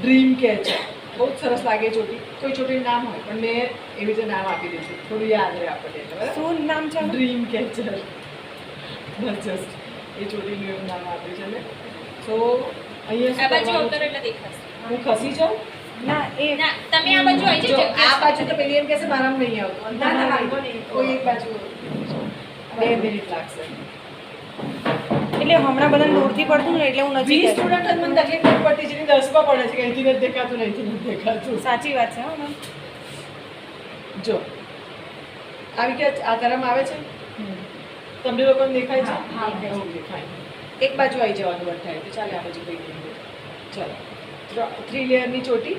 Dream catcher બહુ જ સરસ લાગે ચોટી. કોઈ ચોટીનું નામ હોય પણ મેં એવી રીતે નામ આપી દઈશું, થોડું યાદ રહે આપણને. એટલે શું નામ છે? Dream catcher. બસ જસ્ટ એ ચોટીનું એવું નામ આપ્યું છે ને. સો અહીંયા આ બાજુ આવતો એટલે દેખાશે. હું ખસી જાઉં? ના એ ના તમે આ બાજુ આવી જો જજો. આ બાજુ તો પેલી એમ કહેશે મારામાં નહીં આવતું, ના, ના, વાંધો નહીં. કોઈ એક બાજુ 2 મિનિટ લાગશે. એટલે હમણાં બધા દૂરથી પડતું ને એટલે હું 20 નજીક સ્ટુડન્ટ મને તકલીફ નથી પડતી, જેની 10 માં પડે છે કે અહીંથી નથી દેખાતું, અહીંથી નથી દેખાતું. સાચી વાત છે. હા મેમ. જો આવી કે આ તરફ આવે છે, તમને લોકોને દેખાય છે? હા, ઓકે ફાઇન. એક બાજુ આવી જવાનું બંધ થાય તો ચાલે, આ બાજુ કંઈ નહીં. ચાલો 3 લેયરની ચોટી,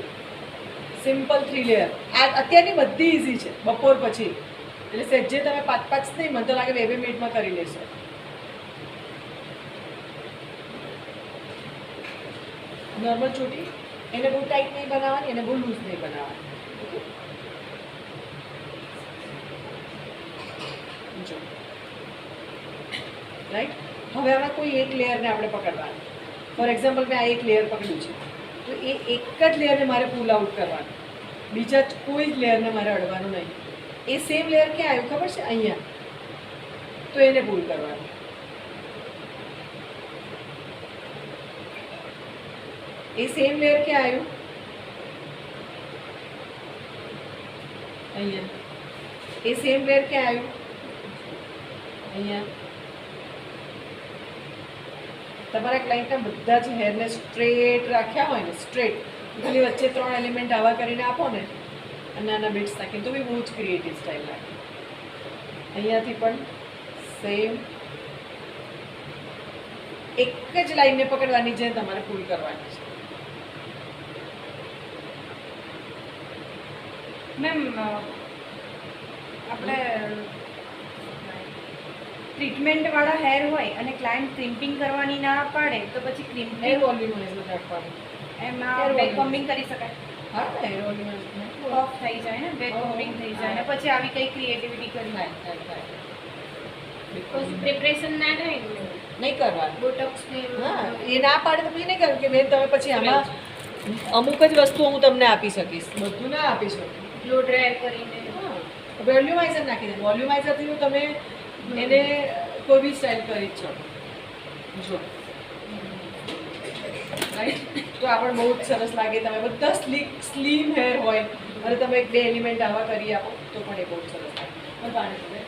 સિમ્પલ 3 લેયર. આ અત્યારની બધી ઇઝી છે, બપોર પછી એટલે સહેજે તમે 5 નહીં, મને તો લાગે 2 મિનિટમાં કરી લેશો. નોર્મલ ચોટી, એને બહુ ટાઈટ નહીં બનાવવાની, એને બહુ લૂઝ નહીં બનાવવાની. ઓકે, જો રાઈટ. હવે આમાં કોઈ એક લેયરને આપણે પકડવાનું. ફોર એક્ઝામ્પલ મેં આ એક લેયર પકડ્યું છે, તો એ એક જ લેયરને મારે પુલ આઉટ કરવાનું, બીજા કોઈ જ લેયરને મારે અડવાનું નહીં. એ સેમ લેયર ક્યાં આવ્યું ખબર છે? અહીંયા. તો એને પુલ કરવાનું. એ સેમ લેયર ક્યાં આવ્યું? અહીંયા. એ સેમ લેયર ક્યાં આવ્યું? અહીંયા. તમારા ક્લાયન્ટના બધા જ હેરને સ્ટ્રેટ રાખ્યા હોય ને, સ્ટ્રેટ, ખાલી વચ્ચે 3 એલિમેન્ટ આવા કરીને આપો ને અને નાના બિટ્સ નાખીને, તો બી બહુ જ ક્રિએટિવ સ્ટાઇલ લાગે. અહીંયાથી પણ સેમ એક જ લાઈનને પકડવાની છે, તમારે પુલ કરવાની છે. મેમ આપણે ટ્રીટમેન્ટ વાળા હેર હોય અને ક્લાયન્ટ ક્રિમ્પિંગ કરવાની ના પાડે તો પછી હેર ક્રિમ્પિંગ વોલ્યુમાઇઝર રાખવાનું. એમાં બેક કોમ્બિંગ કરી શકાય? હા, હેર વોલ્યુમાઇઝર ઓફ થઈ જાય ને, બેક કોમ્બિંગ થઈ જાય ને, પછી આવી કઈ ક્રિએટિવિટી કરી પ્રિપરેશન ના થાય ને. નહીં કરવાનું. બોટોક્સ ને હા, એ ના પાડે તો પછી નહીં કરવું કે બેન તમે પછી આમાં અમુક જ વસ્તુ હું તમને આપી શકીશ, બધું ના આપી શકું. બ્લો ડ્રાય કરીને. હા, વોલ્યુમાઇઝર નાખી દે. વોલ્યુમાઇઝરથી તમે એને કોઈ બી સ્ટાઇલ કરી જ શકો. જો રાઈટ, તો આ પણ બહુ જ સરસ લાગે. તમે બધા સ્લીમ હેર હોય અને તમે 1-2 એલિમેન્ટ આવા કરી આપો તો પણ એ બહુ જ સરસ લાગે.